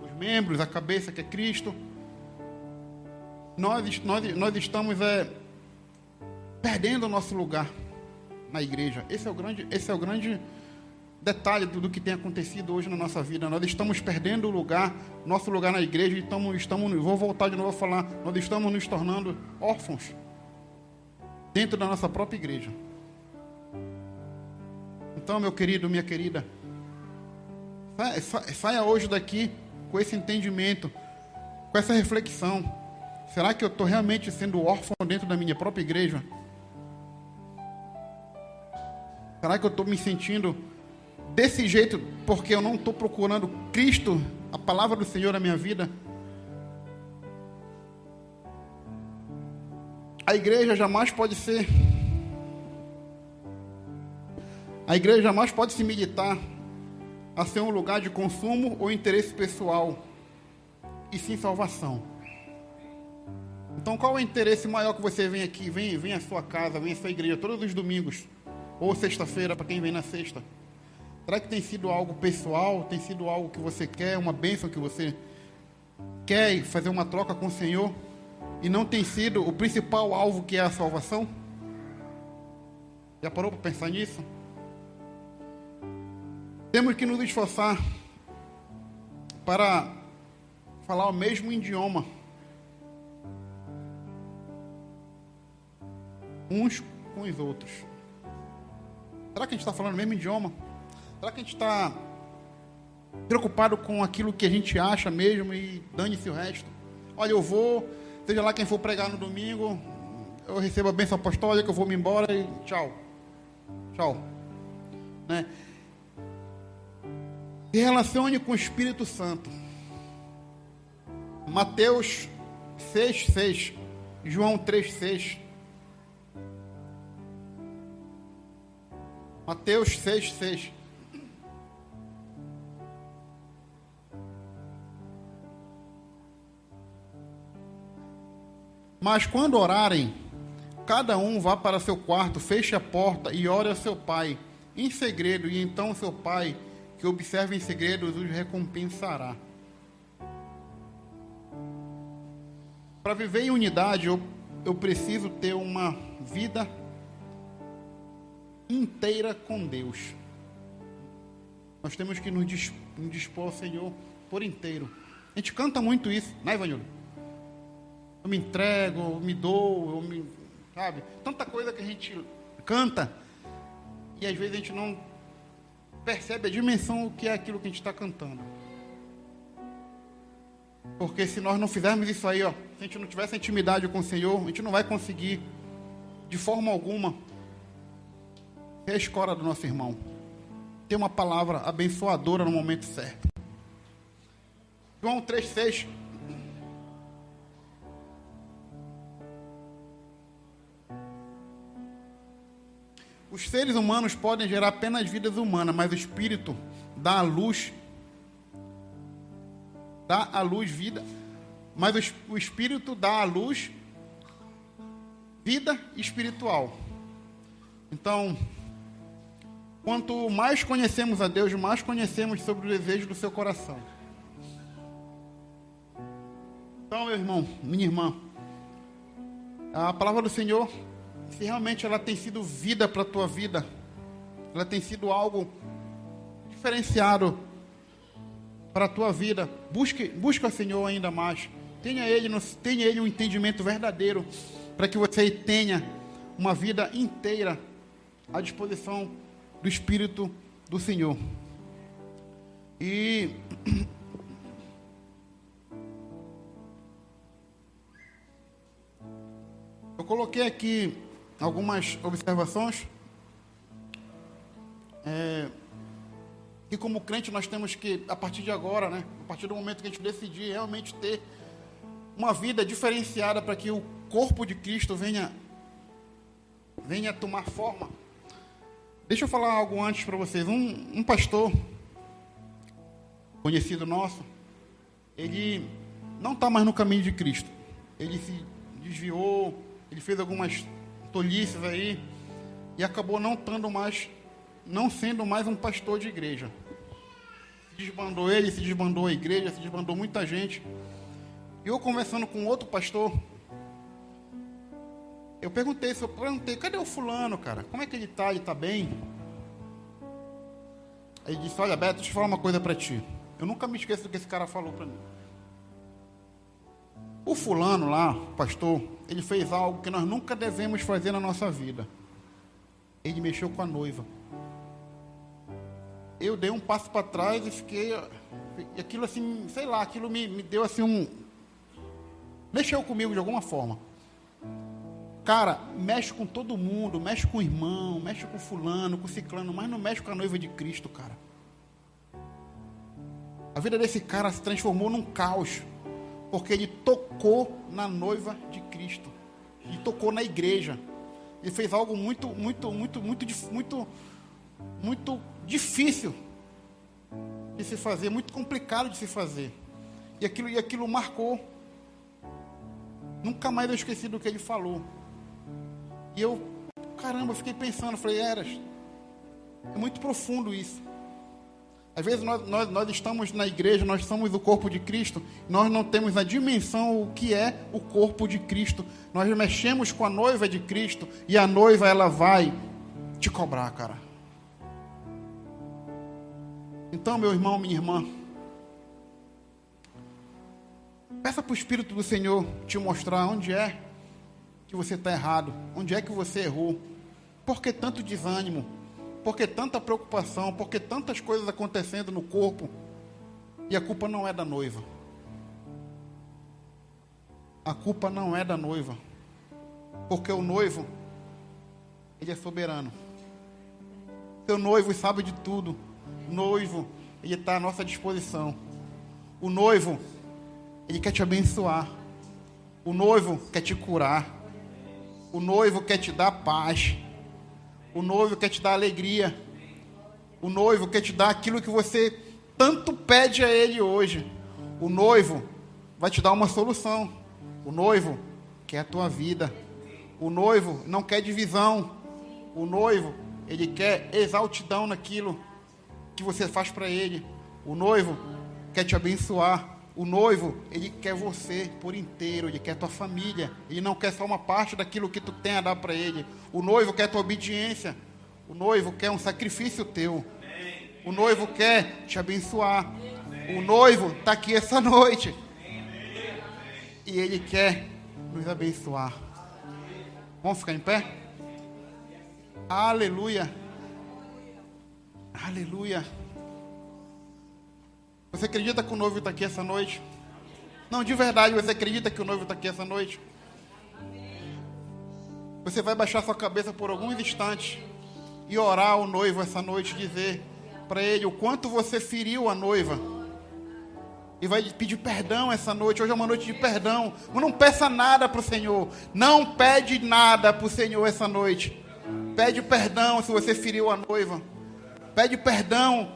Os membros, a cabeça que é Cristo. Nós estamos perdendo o nosso lugar na igreja. Esse é o grande detalhe do que tem acontecido hoje na nossa vida. Nós estamos perdendo nosso lugar na igreja, e vou voltar de novo a falar, nós estamos nos tornando órfãos dentro da nossa própria igreja. Então, meu querido, minha querida, saia hoje daqui com esse entendimento, com essa reflexão. Será que eu estou realmente sendo órfão dentro da minha própria igreja? Será que eu estou me sentindo desse jeito porque eu não estou procurando Cristo, a palavra do Senhor na minha vida? A igreja jamais pode se militar a ser um lugar de consumo ou interesse pessoal, e sim salvação. Então, qual é o interesse maior que você vem aqui, vem à sua casa, vem à sua igreja todos os domingos, ou sexta-feira para quem vem na sexta? Será que tem sido algo pessoal? Tem sido algo que você quer, uma bênção que você quer fazer uma troca com o Senhor? E não tem sido o principal alvo, que é a salvação? Já parou para pensar nisso? Temos que nos esforçar para falar o mesmo idioma uns com os outros. Será que a gente está falando o mesmo idioma? Será que a gente está preocupado com aquilo que a gente acha mesmo e dane-se o resto? Olha, eu vou, seja lá quem for pregar no domingo, eu recebo a bênção apostólica, eu vou me embora e tchau. Tchau. Né? Se relacione com o Espírito Santo. Mateus 6:6, João 3:6. Mateus 6:6. Mas quando orarem, cada um vá para seu quarto, feche a porta e ore a seu pai em segredo, e então seu pai, que observa em segredo, os recompensará. Para viver em unidade, eu preciso ter uma vida inteira com Deus. Nós temos que nos dispor ao Senhor por inteiro. A gente canta muito isso, né, Ivanildo? Eu me entrego, eu me dou, sabe? Tanta coisa que a gente canta e às vezes a gente não percebe a dimensão que é aquilo que a gente está cantando. Porque se nós não fizermos isso aí, ó, se a gente não tiver essa intimidade com o Senhor, a gente não vai conseguir, de forma alguma, ser a escora do nosso irmão. Ter uma palavra abençoadora no momento certo. João 3:6. Os seres humanos podem gerar apenas vidas humanas, mas o Espírito dá à luz vida, mas o Espírito dá à luz vida espiritual. Então, quanto mais conhecemos a Deus, mais conhecemos sobre o desejo do seu coração. Então, meu irmão, minha irmã, a palavra do Senhor, se realmente ela tem sido vida para a tua vida, ela tem sido algo diferenciado para a tua vida, busque o Senhor ainda mais, tenha Ele um entendimento verdadeiro, para que você tenha uma vida inteira à disposição do Espírito do Senhor. E eu coloquei aqui algumas observações. E como crente nós temos que, a partir de agora, né, a partir do momento que a gente decidir realmente ter uma vida diferenciada para que o corpo de Cristo venha tomar forma. Deixa eu falar algo antes para vocês. Um pastor conhecido nosso, ele não está mais no caminho de Cristo. Ele se desviou, ele fez algumas tolices aí e acabou não sendo mais um pastor de igreja. Se desbandou ele, se desbandou a igreja, se desbandou muita gente. E eu conversando com outro pastor, eu perguntei, cadê o fulano, cara? Como é que ele está? Ele está bem? Aí ele disse, olha, Beto, deixa eu falar uma coisa para ti. Eu nunca me esqueço do que esse cara falou para mim. O fulano lá, pastor, ele fez algo que nós nunca devemos fazer na nossa vida. Ele mexeu com a noiva. Eu dei um passo para trás e fiquei... E aquilo assim, sei lá, aquilo me deu assim mexeu comigo de alguma forma. Cara, mexe com todo mundo, mexe com o irmão, mexe com fulano, com ciclano, mas não mexe com a noiva de Cristo, cara. A vida desse cara se transformou num caos, porque ele tocou na noiva de Cristo. Ele tocou na igreja. Ele fez algo muito difícil de se fazer, muito complicado de se fazer. E aquilo marcou. Nunca mais eu esqueci do que ele falou. E eu, caramba, fiquei pensando, falei, é muito profundo isso. Às vezes nós estamos na igreja, nós somos o corpo de Cristo, nós não temos a dimensão o que é o corpo de Cristo. Nós mexemos com a noiva de Cristo e a noiva ela vai te cobrar, cara. Então, meu irmão, minha irmã, peça para o Espírito do Senhor te mostrar onde é que você está errado, onde é que você errou. Por que tanto desânimo? Por que tanta preocupação? Por que tantas coisas acontecendo no corpo? E a culpa não é da noiva. A culpa não é da noiva. Porque o noivo, ele é soberano. Seu noivo sabe de tudo. O noivo, ele está à nossa disposição. O noivo, ele quer te abençoar. O noivo quer te curar. O noivo quer te dar paz. O noivo quer te dar alegria. O noivo quer te dar aquilo que você tanto pede a ele hoje. O noivo vai te dar uma solução. O noivo quer a tua vida. O noivo não quer divisão. O noivo, ele quer exaltidão naquilo que você faz para ele. O noivo quer te abençoar. O noivo, ele quer você por inteiro. Ele quer a tua família. Ele não quer só uma parte daquilo que tu tem a dar para ele. O noivo quer a tua obediência. O noivo quer um sacrifício teu. O noivo quer te abençoar. O noivo está aqui essa noite. E ele quer nos abençoar. Vamos ficar em pé? Aleluia. Aleluia. Você acredita que o noivo está aqui essa noite? Não, de verdade, você acredita que o noivo está aqui essa noite? Você vai baixar sua cabeça por alguns instantes e orar ao noivo essa noite, dizer para ele o quanto você feriu a noiva. E vai pedir perdão essa noite. Hoje é uma noite de perdão. Mas não peça nada para o Senhor. Não pede nada para o Senhor essa noite. Pede perdão se você feriu a noiva. Pede perdão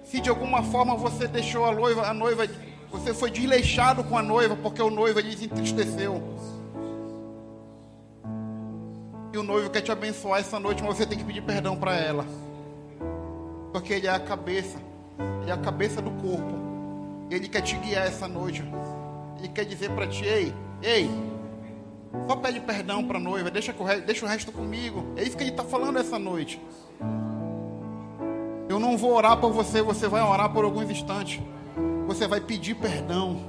se de alguma forma você deixou a noiva, você foi desleixado com a noiva, porque o noivo ele se entristeceu. E o noivo quer te abençoar essa noite, mas você tem que pedir perdão para ela. Porque ele é a cabeça. Ele é a cabeça do corpo. Ele quer te guiar essa noite. Ele quer dizer para ti, ei, só pede perdão para a noiva, deixa o resto comigo. É isso que ele está falando essa noite. Eu não vou orar por você, você vai orar por alguns instantes. Você vai pedir perdão.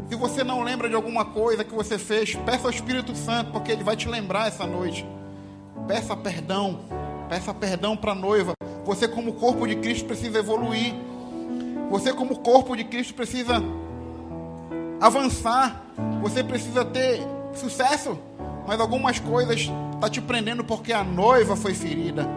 Se você não lembra de alguma coisa que você fez, peça ao Espírito Santo, porque ele vai te lembrar essa noite. Peça perdão para a noiva. Você como corpo de Cristo precisa evoluir. Você como corpo de Cristo precisa avançar. Você precisa ter sucesso. Mas algumas coisas estão te prendendo porque a noiva foi ferida.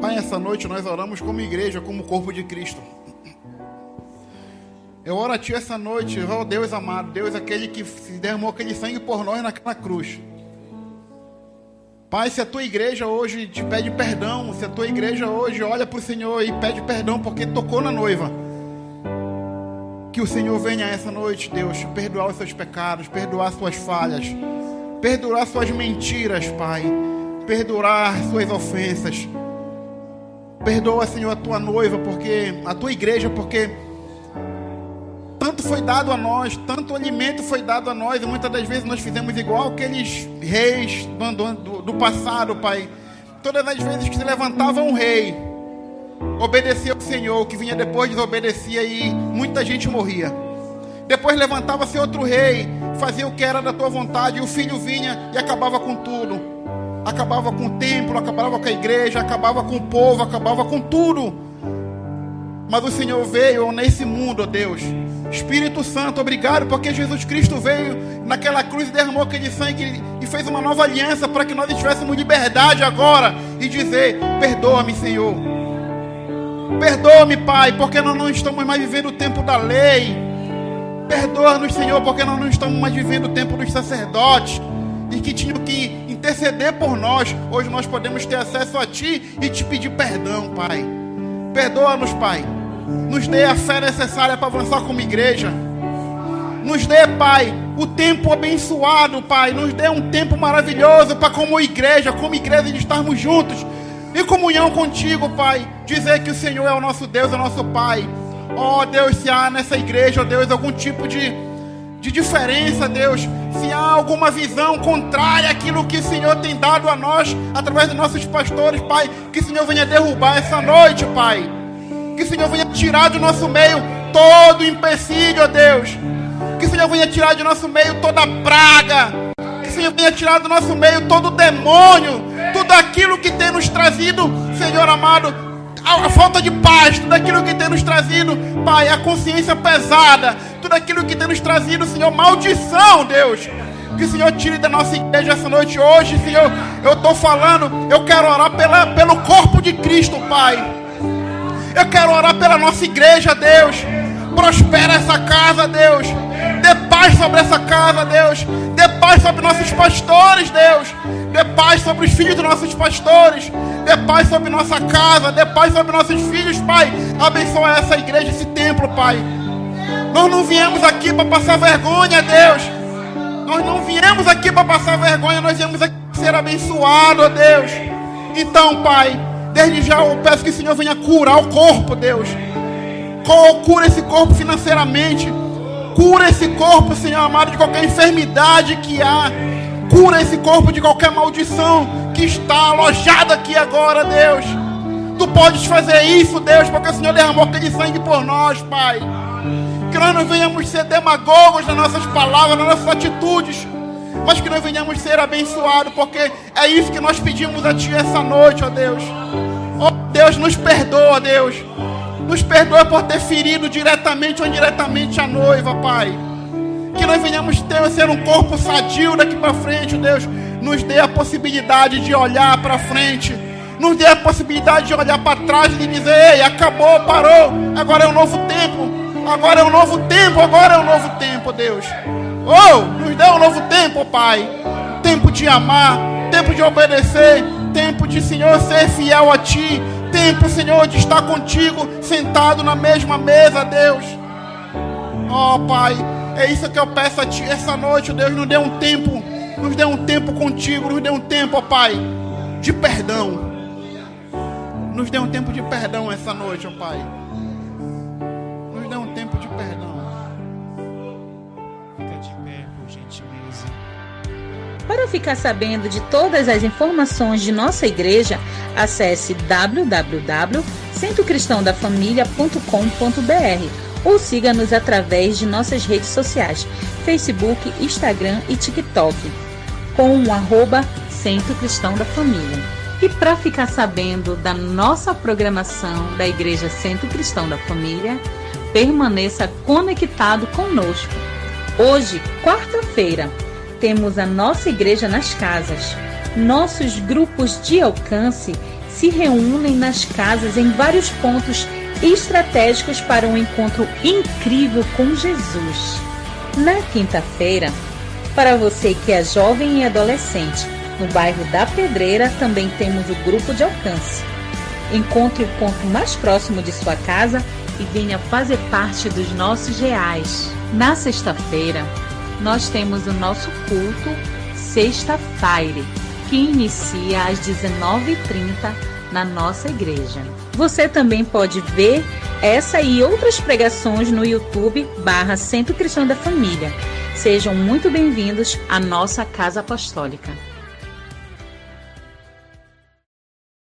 Pai, essa noite nós oramos como igreja, como corpo de Cristo. Eu oro a Ti essa noite, ó Deus amado, Deus aquele que derramou aquele sangue por nós naquela cruz. Pai, se a Tua igreja hoje te pede perdão, se a Tua igreja hoje olha para o Senhor e pede perdão porque tocou na noiva, que o Senhor venha essa noite, Deus, perdoar os seus pecados, perdoar suas falhas, perdoar suas mentiras, Pai, perdoar suas ofensas. Perdoa, Senhor, a Tua noiva, porque a Tua igreja, porque tanto foi dado a nós, tanto alimento foi dado a nós, e muitas das vezes nós fizemos igual aqueles reis do passado, Pai. Todas as vezes que se levantava um rei, obedecia ao Senhor, o que vinha depois desobedecia e muita gente morria. Depois levantava-se outro rei, fazia o que era da Tua vontade, e o filho vinha e acabava com tudo. Acabava com o templo, acabava com a igreja, acabava com o povo, acabava com tudo. Mas o Senhor veio nesse mundo, ó Deus. Espírito Santo, obrigado, porque Jesus Cristo veio naquela cruz e derramou aquele sangue e fez uma nova aliança para que nós tivéssemos liberdade agora e dizer: perdoa-me, Senhor. Perdoa-me, Pai, porque nós não estamos mais vivendo o tempo da lei. Perdoa-nos, Senhor, porque nós não estamos mais vivendo o tempo dos sacerdotes. e que tinham que interceder por nós, hoje nós podemos ter acesso a Ti e Te pedir perdão, Pai. Perdoa-nos, Pai. Nos dê a fé necessária para avançar como igreja. Nos dê, Pai, o tempo abençoado, Pai. Nos dê um tempo maravilhoso para como igreja de estarmos juntos em comunhão contigo, Pai. Dizer que o Senhor é o nosso Deus, é o nosso Pai. Ó Deus, se há nessa igreja, ó Deus, algum tipo de diferença, Deus, se há alguma visão contrária àquilo que o Senhor tem dado a nós, através dos nossos pastores, Pai, que o Senhor venha derrubar essa noite, Pai. Que o Senhor venha tirar do nosso meio todo empecilho, ó Deus. Que o Senhor venha tirar do nosso meio toda praga. Que o Senhor venha tirar do nosso meio todo demônio. Tudo aquilo que tem nos trazido, Senhor amado, a falta de paz. Tudo aquilo que tem nos trazido, Pai, a consciência pesada. Tudo aquilo que tem nos trazido, Senhor, maldição, Deus. Que o Senhor tire da nossa igreja essa noite. Hoje, Senhor, eu estou falando, eu quero orar pelo corpo de Cristo, Pai. Eu quero orar pela nossa igreja, Deus. Prospera essa casa, Deus. Dê paz sobre essa casa, Deus. Dê paz sobre nossos pastores, Deus. Dê paz sobre os filhos dos nossos pastores. Dê paz sobre nossa casa. Dê paz sobre nossos filhos, Pai. Abençoa essa igreja, esse templo, Pai. Nós não viemos aqui para passar vergonha, Deus. Nós não viemos aqui para passar vergonha. Nós viemos aqui para ser abençoados, Deus. Então, Pai, desde já eu peço que o Senhor venha curar o corpo, Deus. Cura esse corpo financeiramente. Cura esse corpo, Senhor amado, de qualquer enfermidade que há. Cura esse corpo de qualquer maldição que está alojada aqui agora, Deus. Tu podes fazer isso, Deus, porque o Senhor derramou aquele sangue por nós, Pai. Que nós não venhamos ser demagogos nas nossas palavras, nas nossas atitudes, mas que nós venhamos ser abençoados, porque é isso que nós pedimos a Ti essa noite, ó Deus. Ó Deus, nos perdoa, Deus. Nos perdoa por ter ferido diretamente ou indiretamente a noiva, Pai. Que nós venhamos ser um corpo sadio daqui para frente, Deus. Nos dê a possibilidade de olhar para frente. Nos dê a possibilidade de olhar para trás e dizer: ei, acabou, parou. Agora é um novo tempo. Agora é um novo tempo. Agora é um novo tempo, Deus. Oh, nos dê um novo tempo, Pai. Tempo de amar. Tempo de obedecer. Tempo de, Senhor, ser fiel a Ti. Tempo, Senhor, de estar contigo, sentado na mesma mesa, Deus. Oh, Pai, é isso que eu peço a Ti essa noite, Deus. Nos dê um tempo contigo. Nos dê um tempo, ó Pai, de perdão. Nos dê um tempo de perdão essa noite, ó Pai. Nos dê um tempo de perdão.
Fica de pé, por gentileza.
Para ficar sabendo de todas as informações de nossa igreja, acesse www.centrocristãodafamilia.com.br ou siga-nos através de nossas redes sociais, Facebook, Instagram e TikTok, com o @Centro Cristão da Família. E para ficar sabendo da nossa programação da Igreja Centro Cristão da Família, permaneça conectado conosco. Hoje, quarta-feira, temos a nossa igreja nas casas. Nossos grupos de alcance se reúnem nas casas em vários pontos estratégicos para um encontro incrível com Jesus. Na quinta-feira, para você que é jovem e adolescente, no bairro da Pedreira também temos o grupo de alcance. Encontre o ponto mais próximo de sua casa e venha fazer parte dos nossos reais. Na sexta-feira, nós temos o nosso culto Sexta-feira, que inicia às 19h30 na nossa igreja. Você também pode ver essa e outras pregações no YouTube /Centro Cristão da Família. Sejam muito bem-vindos à nossa Casa Apostólica.